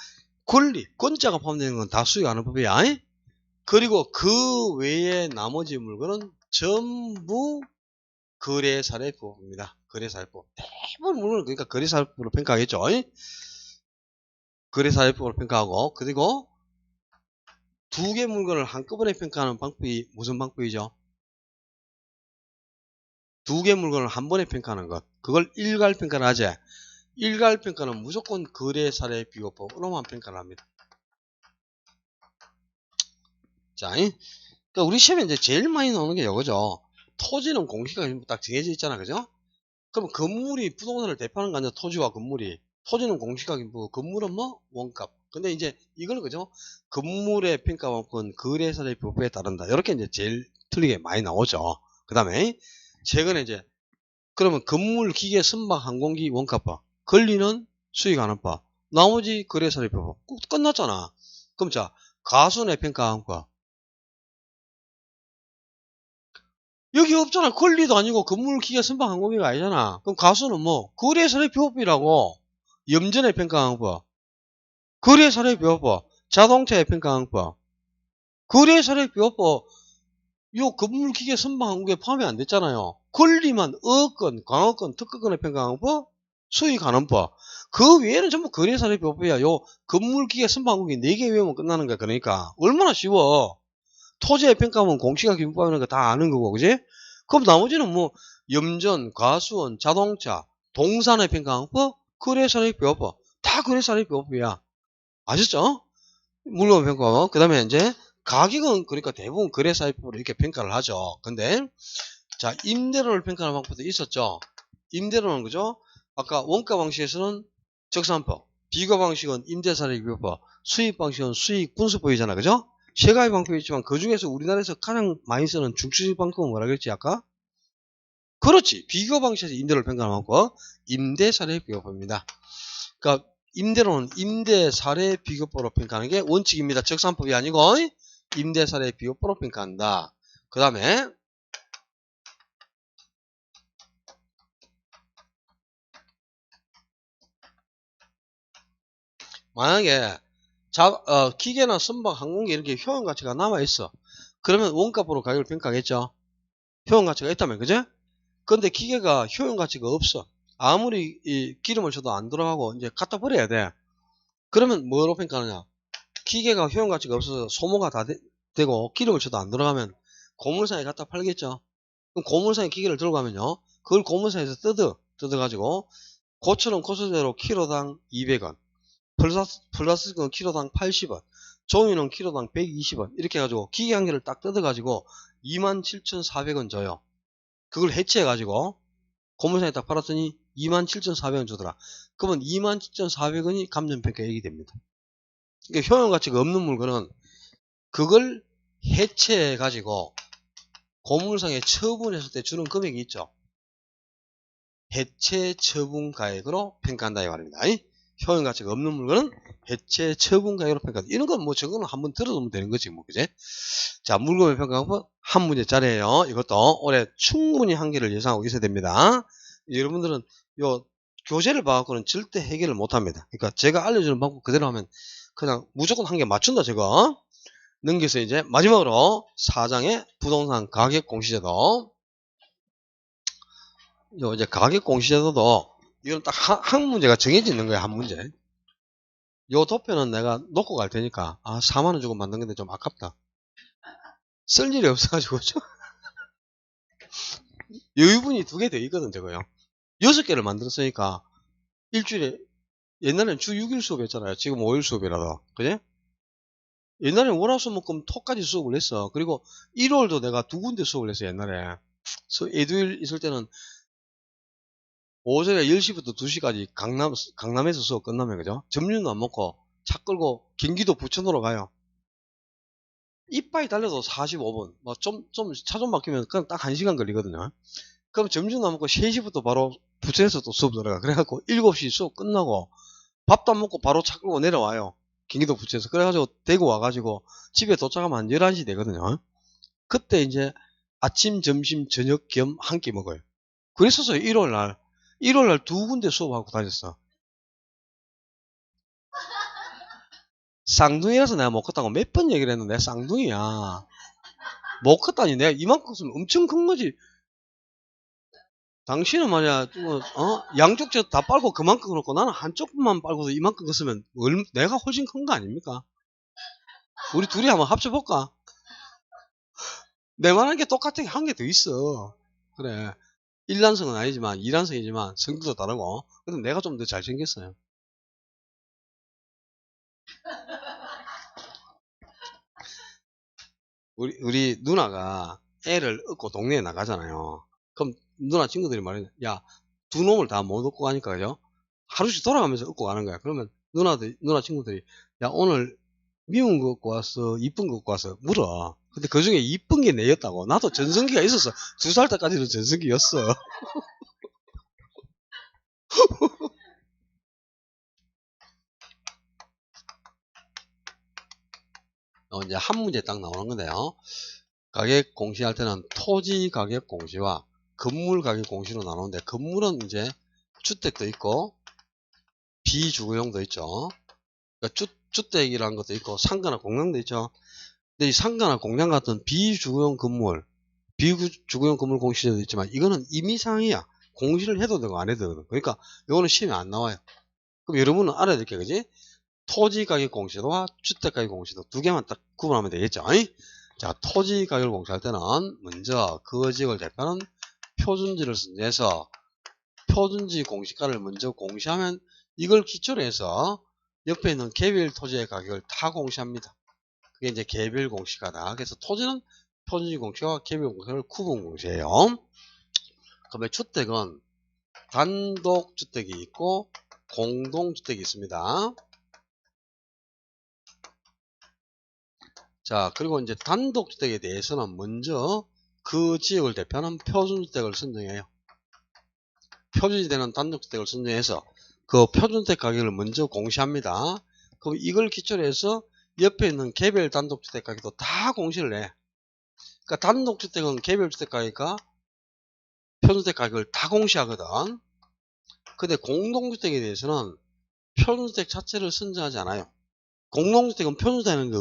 권리, 건자가 포함되는 건 다 수익 안 합법이야. 그리고 그 외에 나머지 물건은 전부 거래사례법입니다. 거래사례법. 대부분 물건은 그러니까 거래사례법으로 평가하겠죠. 거래사례법으로 평가하고, 그리고 두 개 물건을 한꺼번에 평가하는 방법이 무슨 방법이죠? 두 개 물건을 한 번에 평가하는 것. 그걸 일괄평가를 하지. 일괄평가는 무조건 거래사례비교법으로만 평가를 합니다. 자, 그러니까 우리 시험에 이제 제일 많이 나오는 게 이거죠. 토지는 공시가 딱 정해져 있잖아, 그죠? 그럼 건물이 부동산을 대표하는 거 아니야? 토지와 건물이. 토지는 공시가격이고 건물은 뭐 원값. 근데 이제 이걸 그죠? 건물의 평가방법은 거래사례법에 따른다. 이렇게 이제 제일 틀리게 많이 나오죠. 그 다음에 최근에 이제 그러면 건물, 기계, 선박, 항공기 원가법. 권리는 수익하는법. 나머지 거래사례법. 끝났잖아. 그럼 자 가수의 평가방법. 여기 없잖아. 권리도 아니고 건물, 기계, 선박, 항공기가 아니잖아. 그럼 가수는 뭐 거래사례비법이라고. 염전의 평가항법, 거래사례비법, 자동차의 평가항법, 거래사례비법, 요 건물, 기계, 선박, 항공기에 포함이 안 됐잖아요. 권리만 어권, 광어권, 특허권의 평가항법, 수익하는법. 그 외에는 전부 거래사례비법이야. 요 건물, 기계, 선박, 항공기 4개 외우면 끝나는 거야. 그러니까 얼마나 쉬워. 토지의 평가하면 공시가 기본법이라는 거 다 아는 거고, 그지? 그럼 나머지는 뭐 염전, 과수원, 자동차, 동산의 평가항법, 거래사례비법 다 거래사례비법이야. 아셨죠? 물건 평가하고 그 다음에 이제 가격은 그러니까 대부분 거래사례비법으로 이렇게 평가를 하죠. 근데 자 임대료를 평가하는 방법도 있었죠. 임대료는 그죠? 아까 원가 방식에서는 적산법, 비교 방식은 임대사례비법, 수익 방식은 수익분수법이잖아, 그죠? 세 가지 방법이 있지만 그 중에서 우리나라에서 가장 많이 쓰는 중추식 방법은 뭐라 그랬지 아까? 그렇지. 비교 방식에서 임대료를 평가하고 임대 사례 비교법입니다. 그러니까 임대료는 임대 사례 비교법으로 평가하는 게 원칙입니다. 적산법이 아니고 임대 사례 비교법으로 평가한다. 그 다음에 만약에 기계나 선박, 항공기 이렇게 효용 가치가 남아 있어. 그러면 원가로 가격을 평가하겠죠. 효용 가치가 있다면, 그죠? 근데 기계가 효용 가치가 없어. 아무리 이 기름을 줘도 안 들어가고 이제 갖다 버려야 돼. 그러면 뭐로 평가하느냐? 기계가 효용 가치가 없어서 소모가 다 되고 기름을 줘도 안 들어가면 고물상에 갖다 팔겠죠. 그럼 고물상에 기계를 들고 가면요. 그걸 고물상에서 뜯어가지고 고철은 고철대로 키로당 200원. 플라스틱은 키로당 80원, 종이는 키로당 120원 이렇게 해가지고 기계 한 개를 딱 뜯어가지고 27,400원 줘요. 그걸 해체해가지고 고물상에 딱 팔았더니 27,400원 주더라. 그러면 27,400원이 감정평가액이 됩니다. 그러니까 효용가치가 없는 물건은 그걸 해체해가지고 고물상에 처분했을 때 주는 금액이 있죠. 해체 처분 가액으로 평가한다 이 말입니다. 효용 가치가 없는 물건은 해체 처분 가격으로 평가한다. 이런 건 뭐 저거는 한번 들어두면 되는 거지 뭐, 그제? 자, 물건을 평가하고 한 문제짜리예요. 이것도 올해 충분히 한 개를 예상하고 있어야 됩니다. 여러분들은 요 교재를 봐갖고는 절대 해결을 못합니다. 그러니까 제가 알려주는 방법 그대로 하면 그냥 무조건 한 개 맞춘다 저거. 넘겨서 이제 마지막으로 4장의 부동산 가격 공시제도. 요 이제 가격 공시제도도 이건 딱 한 문제가 정해져 있는 거야, 한 문제. 요 도표는 내가 놓고 갈 테니까, 4만원 주고 만든 건데 좀 아깝다. 쓸 일이 없어가지고, 여유분이 2개 더 있거든, 저거요. 6개를 만들었으니까, 일주일에, 옛날엔 주 6일 수업했잖아요. 지금 5일 수업이라도. 그지? 옛날엔 월화수목금 토까지 수업을 했어. 그리고 1월도 내가 2군데 수업을 했어, 옛날에. 에듀일 있을 때는 오전에 10시부터 2시까지 강남에서 수업 끝나면, 그죠? 점심도 안 먹고 차 끌고 경기도 부천으로 가요. 이빠이 달려도 45분. 뭐 차 좀 막히면 그냥 딱 1시간 걸리거든요. 그럼 점심도 안 먹고 3시부터 바로 부천에서 또 수업 들어가. 그래갖고 7시 수업 끝나고 밥도 안 먹고 바로 차 끌고 내려와요. 경기도 부천에서. 그래가지고 대구 와가지고 집에 도착하면 한 11시 되거든요. 그때 이제 아침, 점심, 저녁 겸 한 끼 먹어요. 그랬어서 1월날 2군데 수업하고 다녔어. 쌍둥이라서 내가 못 컸다고 몇 번 얘기를 했는데 쌍둥이야. 못 컸다니 내가 이만큼 쓰면 엄청 큰 거지. 당신은 말이야, 양쪽 다 빨고 그만큼 그렇고 나는 한쪽만 빨고도 이만큼 컸으면 내가 훨씬 큰 거 아닙니까? 우리 둘이 한번 합쳐볼까? 내만한 게 똑같은 게 한 개 더 있어. 그래. 1난성은 아니지만 2난성이지만 성격도 다르고. 근데 내가 좀 더 잘생겼어요. 우리 누나가 애를 얻고 동네에 나가잖아요. 그럼 누나 친구들이 말해, 야, 두 놈을 다 못 얻고 가니까, 그죠? 하루씩 돌아가면서 얻고 가는 거야. 그러면 누나 친구들이, 야, 오늘 미운 거 얻고 왔어? 이쁜 거 얻고 왔어? 물어. 근데 그 중에 이쁜 게 내였다고. 나도 전성기가 있었어. 2살 때까지는 전성기였어. 이제 한 문제 딱 나오는 건데요. 가격 공시할 때는 토지 가격 공시와 건물 가격 공시로 나누는데, 건물은 이제 주택도 있고 비주거용도 있죠. 그러니까 주택이라는 것도 있고 상가나 공장도 있죠. 근데 이 상가나 공장 같은 비주거용 건물, 비주거용 건물 공시제도 있지만 이거는 임의사항이야. 공시를 해도 되고 안 해도 되고. 그러니까 이거는 시험에 안 나와요. 그럼 여러분은 알아야 될 게, 그지? 토지 가격 공시도와 주택 가격 공시도 2개만 딱 구분하면 되겠죠. 자, 토지 가격을 공시할 때는 먼저 그 지역을 대표하는 표준지를 내서 표준지 공시가를 먼저 공시하면 이걸 기초로 해서 옆에 있는 개별 토지의 가격을 다 공시합니다. 그게 이제 개별 공시가다. 그래서 토지는 표준지 공시와 개별 공시를 구분 공시해요. 그다음에 주택은 단독주택이 있고 공동주택이 있습니다. 자, 그리고 이제 단독주택에 대해서는 먼저 그 지역을 대표하는 표준주택을 선정해요. 표준이 되는 단독주택을 선정해서 그 표준주택 가격을 먼저 공시합니다. 그럼 이걸 기초로 해서 옆에 있는 개별 단독주택 가격도 다 공시를 해. 그러니까 단독주택은 개별주택 가격과 표준주택 가격을 다 공시하거든. 근데 공동주택에 대해서는 표준주택 자체를 선정하지 않아요. 공동주택은 표준주택이라는 게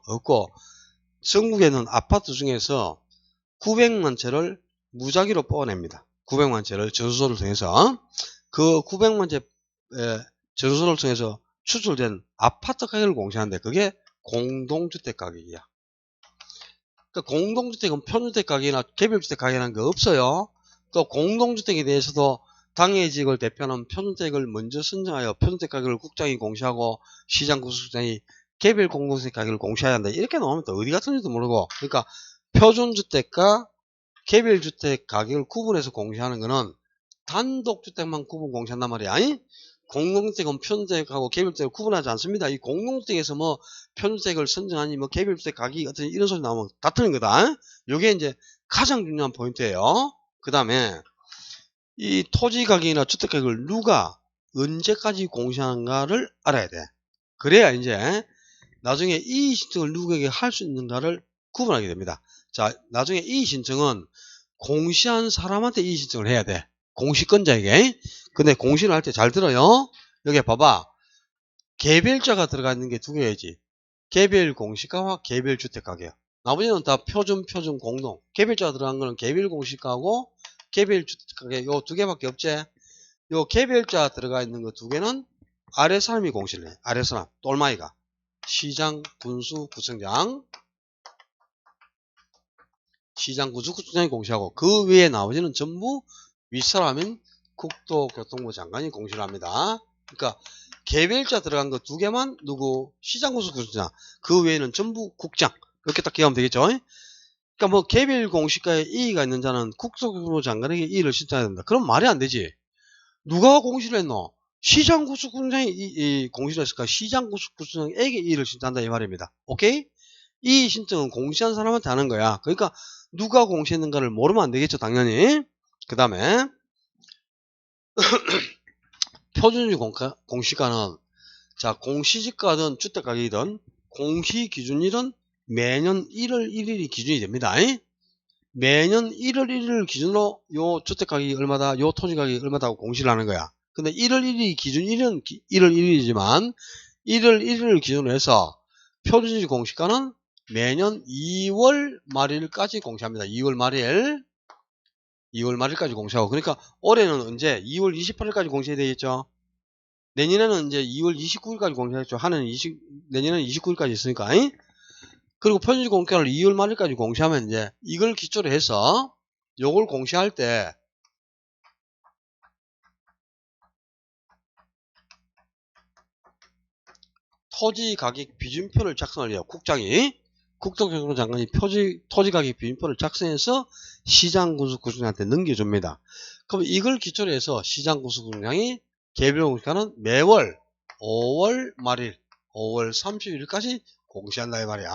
없고 전국에는 아파트 중에서 900만 채를 무작위로 뽑아냅니다. 900만 채를 전수조를 통해서 그 900만 채 전수조를 통해서 추출된 아파트 가격을 공시하는데 그게 공동주택 가격이야. 그러니까 공동주택은 표준주택 가격이나 개별주택 가격이라는 게 없어요. 또 공동주택에 대해서도 당해지역을 대표하는 표준주택을 먼저 선정하여 표준주택 가격을 국장이 공시하고 시장구축장이 개별 공동주택 가격을 공시해야 한다. 이렇게 나오면 또 어디 같은지도 모르고, 그러니까 표준주택과 개별주택 가격을 구분해서 공시하는 거는 단독주택만 구분 공시한단 말이야. 공동주택은 표준주택하고 개별주택을 구분하지 않습니다. 이 공동주택에서 뭐 표준주택을 선정하니 뭐 개별주택 가격이 어떤 이런 소리 나오면 다 틀린 거다. 요게 이제 가장 중요한 포인트예요. 그 다음에 이 토지 가격이나 주택 가격을 누가 언제까지 공시하는가를 알아야 돼. 그래야 이제 나중에 이의 신청을 누구에게 할 수 있는가를 구분하게 됩니다. 자, 나중에 이의 신청은 공시한 사람한테 이의 신청을 해야 돼. 공시권자에게. 근데 공시를 할 때 잘 들어요. 여기 봐봐. 개별자가 들어가 있는 게 두 개야지. 개별 공시가와 개별 주택 가격. 나머지는 다 표준 공동. 개별자가 들어간 거는 개별 공시가하고 개별 주택 가격 요 두 개밖에 없지. 요 개별자 들어가 있는 거 두 개는 아래 사람이 공시를 해. 아래 사람. 똘마이가. 시장, 군수, 구청장. 시장, 군수, 구청장이 공시하고 그 외에 나머지는 전부 윗사람인 국토교통부 장관이 공시를 합니다. 그러니까 개별자 들어간 거 두 개만 누구 시장, 군수, 구청장. 그 외에는 전부 국장. 이렇게 딱 기억하면 되겠죠. 그러니까 뭐 개별 공시가에 이의가 있는 자는 국토교통부 장관에게 이의를 신청해야 된다. 그럼 말이 안 되지. 누가 공시를 했노? 시장, 군수, 구청장이 공시를 했을까? 시장, 군수, 구청장에게 이의를 신청한다 이 말입니다. 오케이? 이 신청은 공시한 사람한테 하는 거야. 그러니까 누가 공시했는가를 모르면 안 되겠죠, 당연히. 그 다음에 표준주택 공시가는 자 공시지가든 주택가격이든 공시기준일은 매년 1월 1일이 기준이 됩니다. 매년 1월 1일 기준으로 요 주택가격이 얼마다, 요 토지가격이 얼마다고 공시를 하는 거야. 근데 1월 1일이 기준일은 1월 1일이지만 1월 1일을 기준으로 해서 표준주택 공시가는 매년 2월 말일까지 공시합니다. 2월 말일까지 공시하고, 그러니까 올해는 언제 2월 28일까지 공시해야 되겠죠. 내년에는 이제 2월 29일까지 공시하겠죠. 내년에는 29일까지 있으니까. 그리고 표준주택 공시가를 2월 말일까지 공시하면 이제 이걸 기초로 해서 요걸 공시할 때 토지 가격 비준표를 작성을 해요. 국장이. 국토교통부 장관이 토지 가격 비준표를 작성해서 시장, 군수, 구청장한테 넘겨줍니다. 그럼 이걸 기초로 해서 시장, 군수, 구청장이 개별 공시가는 매월 5월 말일, 5월 30일까지 공시한다 이 말이야.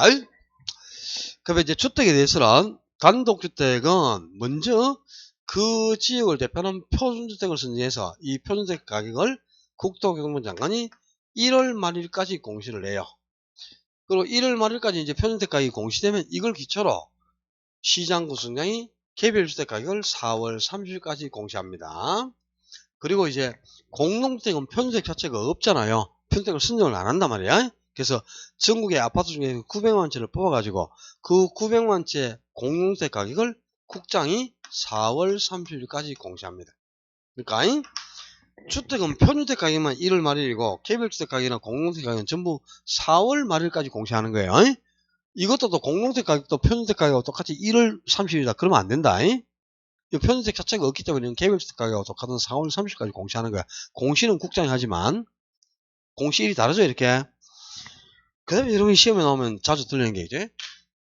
그럼 이제 주택에 대해서는 단독주택은 먼저 그 지역을 대표하는 표준주택을 선정해서 이 표준주택 가격을 국토교통부 장관이 1월 말일까지 공시를 해요. 그리고 1월 말일까지 이제 표준주택 가격이 공시되면 이걸 기초로 시장, 구청장이 개별주택 가격을 4월 30일까지 공시합니다. 그리고 이제 공동주택은 표준주택 자체가 없잖아요. 표준주택을 선정을 안 한단 말이야. 그래서 전국의 아파트 중에 900만 채를 뽑아가지고 그 900만 채 공동주택 가격을 국장이 4월 30일까지 공시합니다. 그러니까 주택은 표준주택 가격만 1월 말일이고 개별주택 가격이나 공동주택 가격은 전부 4월 말일까지 공시하는 거예요. 이것도 또 공동주택 가격도 표준주택 가격하고 똑같이 1월 30일이다. 그러면 안 된다. 표준주택 자체가 없기 때문에 개별주택 가격하고 똑같은 4월 30일까지 공시하는 거야. 공시는 국장이 하지만 공시일이 다르죠, 이렇게. 그 다음에 여러분이 시험에 나오면 자주 들리는 게 이제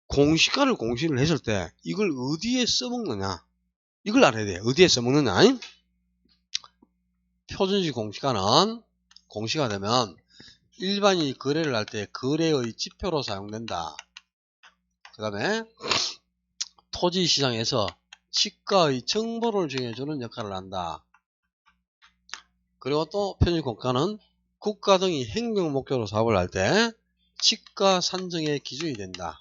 공시가를 공시를 했을 때 이걸 어디에 써먹느냐, 이걸 알아야 돼요. 어디에 써먹느냐. 표준식 공시가는 공시가 되면 일반인이 거래를 할 때 거래의 지표로 사용된다. 그 다음에 토지 시장에서 지가의 정보를 정해주는 역할을 한다. 그리고 또 편입공가는 국가 등이 행정 목적으로 사업을 할 때 지가 산정의 기준이 된다.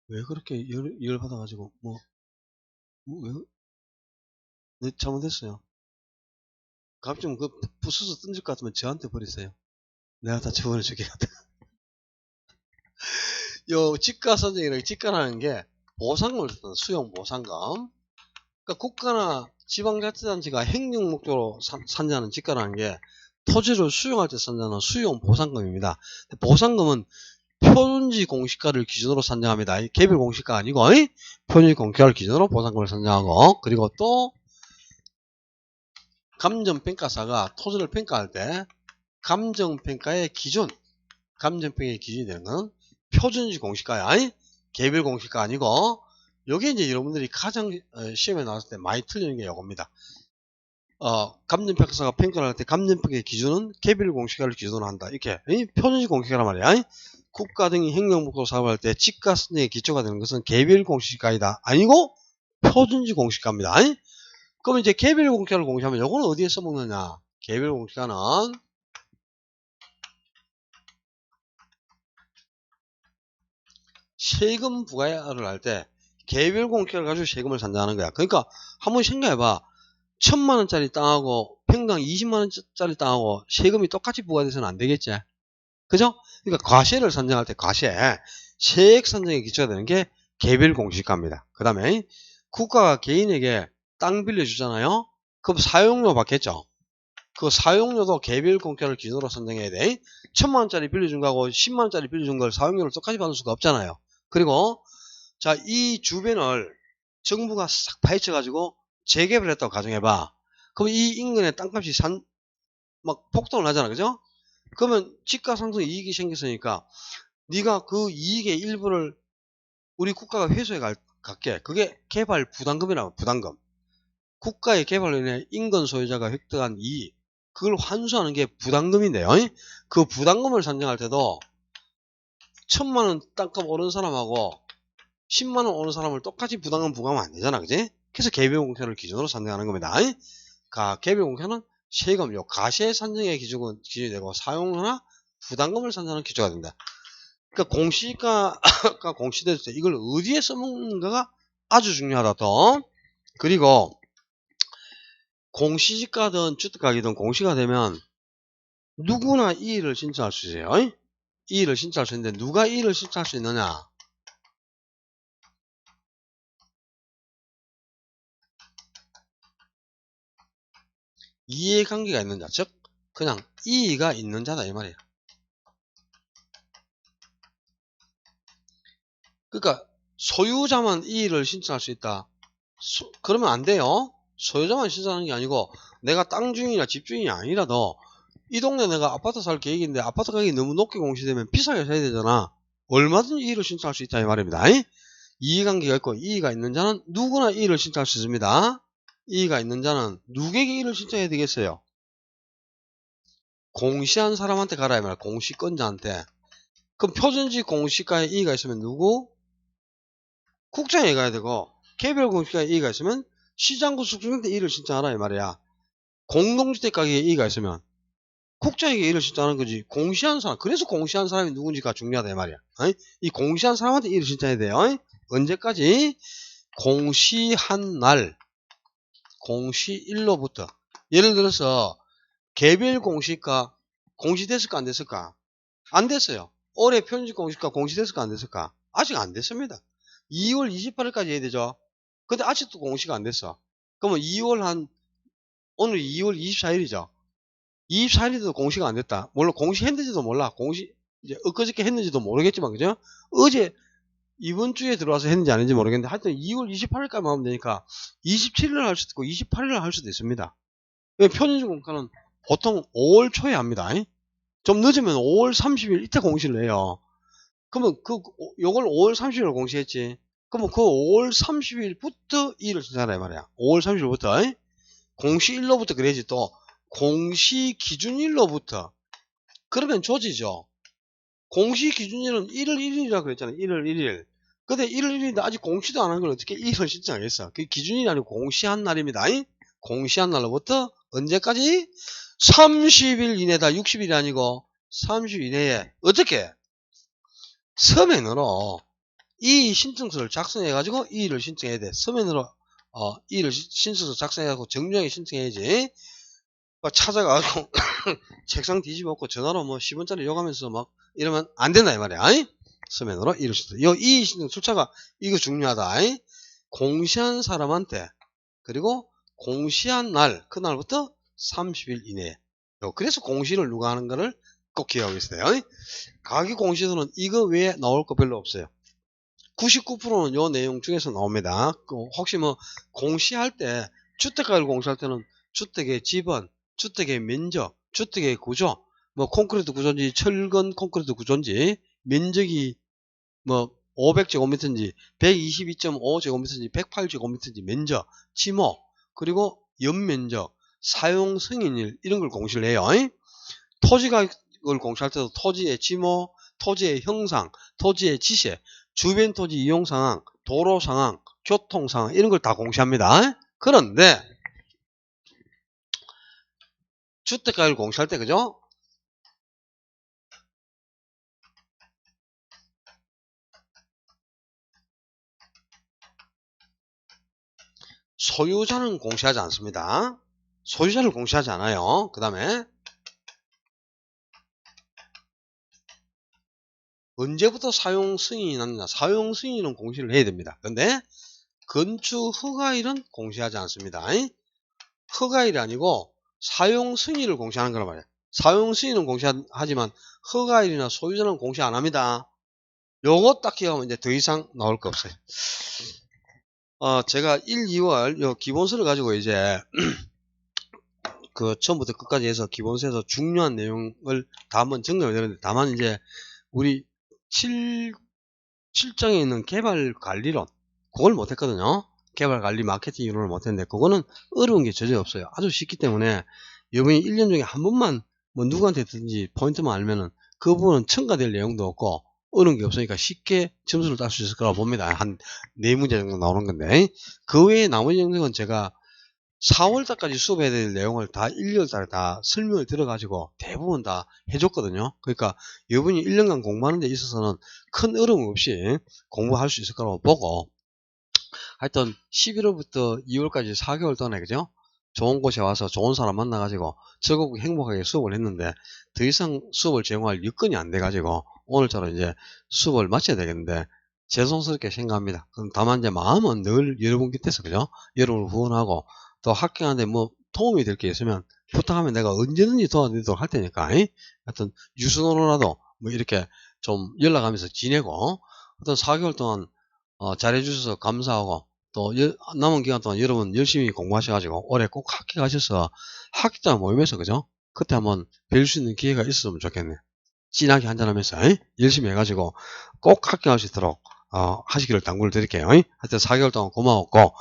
왜 그렇게 열 받아가지고 왜 네, 잘못했어요. 갑자기 부서서 던질 것 같으면 저한테 버리세요. 내가 다 처분해 주겠다. 요 지가 산정이라는 지가라는 게 보상금을 뜻하는 수용 보상금. 그러니까 국가나 지방자치단체가 행정 목적으로 산정하는 지가라는 게 토지를 수용할 때 산정하는 수용 보상금입니다. 보상금은 표준지 공시가를 기준으로 산정합니다. 개별 공시가 아니고 표준지 공시가를 기준으로 보상금을 산정하고, 그리고 또 감정평가사가 토지를 평가할 때 감정평가의 기준, 감정평가의 기준이 되는 건 표준지 공시가야. 개별 공시가 아니고, 요게 이제 여러분들이 가장 시험에 나왔을 때 많이 틀리는 게 요겁니다. 감정평가사가 평가를 할 때 감정평가의 기준은 개별 공시가를 기준으로 한다. 이렇게 표준지 공시가란 말이야. 국가 등이 행정목적으로 사업할 때 지가 선정의 기초가 되는 것은 개별 공시가이다. 아니고 표준지 공시가입니다. 그럼 이제 개별 공시가를 공시하면 요거는 어디에 써먹느냐? 개별 공시가는 세금 부과를 할 때 개별 공시가를 가지고 세금을 산정하는 거야. 그러니까 한번 생각해봐. 1000만원짜리 땅하고 평당 20만원짜리 땅하고 세금이 똑같이 부과돼서는 안 되겠지. 그죠? 그러니까 과세를 산정할 때 과세, 세액 산정의 기초가 되는 게 개별 공시가입니다. 그 다음에 국가가 개인에게 땅 빌려주잖아요. 그럼 사용료 받겠죠. 그 사용료도 개별 공시가를 기준으로 산정해야 돼. 1000만원짜리 빌려준 거하고 10만원짜리 빌려준 걸 사용료를 똑같이 받을 수가 없잖아요. 그리고 자, 이 주변을 정부가 싹 파헤쳐가지고 재개발을 했다고 가정해봐. 그럼 이 인근의 땅값이 막 폭등을 하잖아. 그죠? 그러면 지가 상승 이익이 생겼으니까 네가 그 이익의 일부를 우리 국가가 회수해 갈게. 그게 개발 부담금이라고. 부담금. 국가의 개발로 인해 인근 소유자가 획득한 이익, 그걸 환수하는 게 부담금인데요. 그 부담금을 산정할 때도 1000만원 땅값 오른 사람하고 10만원 오른 사람을 똑같이 부담금 부과하면 안 되잖아. 그지? 그래서 개별 공시를 기준으로 산정하는 겁니다. 개별 공시는 세금, 가세 산정의 기준이 되고 사용료나 부담금을 산정하는 기초가 된다. 그러니까 공시가가 공시됐을 때 이걸 어디에 써먹는가가 아주 중요하다. 또 그리고 공시지가든 주택가격이든 공시가 되면 누구나 이의를 신청할 수 있어요. 이의를 신청할 수 있는데 누가 이의를 신청할 수 있느냐? 이해관계가 있는 자, 즉 그냥 이의가 있는 자다 이 말이야. 그러니까 소유자만 이의를 신청할 수 있다. 그러면 안 돼요. 소유자만 신청하는 게 아니고 내가 땅 주인이나 집 주인이 아니라도 이 동네 내가 아파트 살 계획인데 아파트 가격이 너무 높게 공시되면 비싸게 사야 되잖아. 얼마든지 이의를 신청할 수 있다 이 말입니다. 이해관계가 있고 이의가 있는 자는 누구나 이의를 신청할 수 있습니다. 이의가 있는 자는 누구에게 이의를 신청해야 되겠어요? 공시한 사람한테 가라 이 말이야. 공시권자한테. 그럼 표준지 공시가에 이의가 있으면 누구? 국장에 가야 되고, 개별 공시가에 이의가 있으면 시장구 숙주한테 이의를 신청하라 이 말이야. 공동주택 가격에 이의가 있으면 국장에게 이의를 신청하는 거지. 공시한 사람, 그래서 공시한 사람이 누군지가 중요하다 이 말이야. 이 공시한 사람한테 이의를 신청해야 돼요. 언제까지? 공시한 날, 공시일로부터. 예를 들어서 개별 공시가 공시됐을까 안 됐을까? 안 됐어요. 올해 편집 공시가 공시됐을까 안 됐을까? 아직 안 됐습니다. 2월 28일까지 해야 되죠. 근데 아직도 공시가 안 됐어. 그러면 오늘 2월 24일이죠. 24일에도 공시가 안 됐다. 물론 공시했는지도 몰라. 이제 엊그저께 했는지도 모르겠지만, 그죠? 어제, 이번 주에 들어와서 했는지 아닌지 모르겠는데, 하여튼 2월 28일까지만 하면 되니까, 27일을 할 수도 있고, 28일을 할 수도 있습니다. 편의점 공가는 보통 5월 초에 합니다. 좀 늦으면 5월 30일 이때 공시를 해요. 그러면 요걸 5월 30일 공시했지. 그러면 그 5월 30일부터 일을 신청하라 이 말이야. 5월 30일부터. 공시일로부터 그래야지 또 공시 기준일로부터. 그러면 조지죠. 공시 기준일은 1월 1일이라고 그랬잖아요. 1월 1일. 근데 1월 1일인데 아직 공시도 안 한 걸 어떻게 1월 신청하겠어? 그게 기준일이 아니고 공시한 날입니다. 공시한 날로부터 언제까지? 30일 이내다. 60일이 아니고 30일 이내에 어떻게? 서면으로 이 신청서를 작성해가지고 이 일을 신청해야 돼. 서면으로 이 일을 신청서 작성해가지고 정중하게 신청해야지. 찾아가고 책상 뒤집어엎고 전화로 뭐 10원짜리 요구하면서 막 이러면 안 된다 이 말이야. 서면으로 이럴 수 있어. 이 숫자가 이거 중요하다. 공시한 사람한테 그리고 공시한 날 그날부터 30일 이내에. 그래서 공시를 누가 하는 거를 꼭 기억하고 있어요. 가계 공시서는 이거 외에 나올 거 별로 없어요. 99%는 요 내용 중에서 나옵니다. 혹시 뭐 공시할 때 주택가를 공시할 때는 주택의 지번, 주택의 면적, 주택의 구조, 뭐 콘크리트 구조인지 철근 콘크리트 구조인지 면적이 뭐 500제곱미터인지 122.5제곱미터인지 108제곱미터인지 면적, 지모, 그리고 연면적, 사용 승인일 이런 걸 공시를 해요. 토지가격을 공시할 때도 토지의 지모, 토지의 형상, 토지의 지세, 주변 토지 이용 상황, 도로 상황, 교통 상황 이런 걸 다 공시합니다. 그런데 주택가격을 공시할 때 그죠? 소유자는 공시하지 않습니다. 소유자를 공시하지 않아요. 그 다음에 언제부터 사용 승인이 났느냐? 사용 승인은 공시를 해야 됩니다. 그런데 건축 허가일은 공시하지 않습니다. 허가일이 아니고 사용 승인을 공시하는 거란 말이에요. 사용 승인은 공시하지만 허가일이나 소유자는 공시 안 합니다. 요거 딱 기억하면 이제 더 이상 나올 거 없어요. 제가 1, 2월 요 기본서를 가지고 이제 그 처음부터 끝까지 해서 기본서에서 중요한 내용을 다 한번 정리를 드렸는데 다만 이제 우리 7장에 있는 개발관리론 그걸 못했거든요. 개발관리 마케팅 이론을 못했는데 그거는 어려운 게 전혀 없어요. 아주 쉽기 때문에 여러분이 1년 중에 한 번만 뭐 누구한테 든지 포인트만 알면은 그 부분은 첨가될 내용도 없고 어려운 게 없으니까 쉽게 점수를 딸 수 있을 거라고 봅니다. 한 4문제 정도 나오는 건데 그 외에 나머지 영역은 제가 4월달까지 수업해야 될 내용을 다 1개월달에 다 설명을 들어가지고 대부분 다 해줬거든요. 그러니까 여러분이 1년간 공부하는 데 있어서는 큰 어려움 없이 공부할 수 있을 거라고 보고 하여튼 11월부터 2월까지 4개월 동안에 그죠? 좋은 곳에 와서 좋은 사람 만나가지고 즐겁고 행복하게 수업을 했는데 더 이상 수업을 제공할 여건이 안 돼가지고 오늘처럼 이제 수업을 마쳐야 되겠는데 죄송스럽게 생각합니다. 그럼 다만 이제 마음은 늘 여러분 곁에서 그죠? 여러분을 후원하고 또 학교하는데 뭐 도움이 될 게 있으면 부탁하면 내가 언제든지 도와드리도록 할 테니까 하여튼 유선으로라도 뭐 이렇게 좀 연락하면서 지내고 어떤 4개월 동안 잘해주셔서 감사하고 또 남은 기간 동안 여러분 열심히 공부하셔가지고 올해 꼭 학교 가셔서 학기장 모임에서 그죠? 그때 한번 뵐 수 있는 기회가 있었으면 좋겠네. 진하게 한잔하면서 열심히 해가지고 꼭 학교 갈 수 있도록 하시기를 당부를 드릴게요. 하여튼 4개월 동안 고마웠고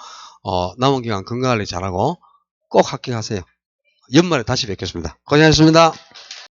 남은 기간 건강관리 잘하고 꼭 학교 가세요. 연말에 다시 뵙겠습니다. 고생하셨습니다.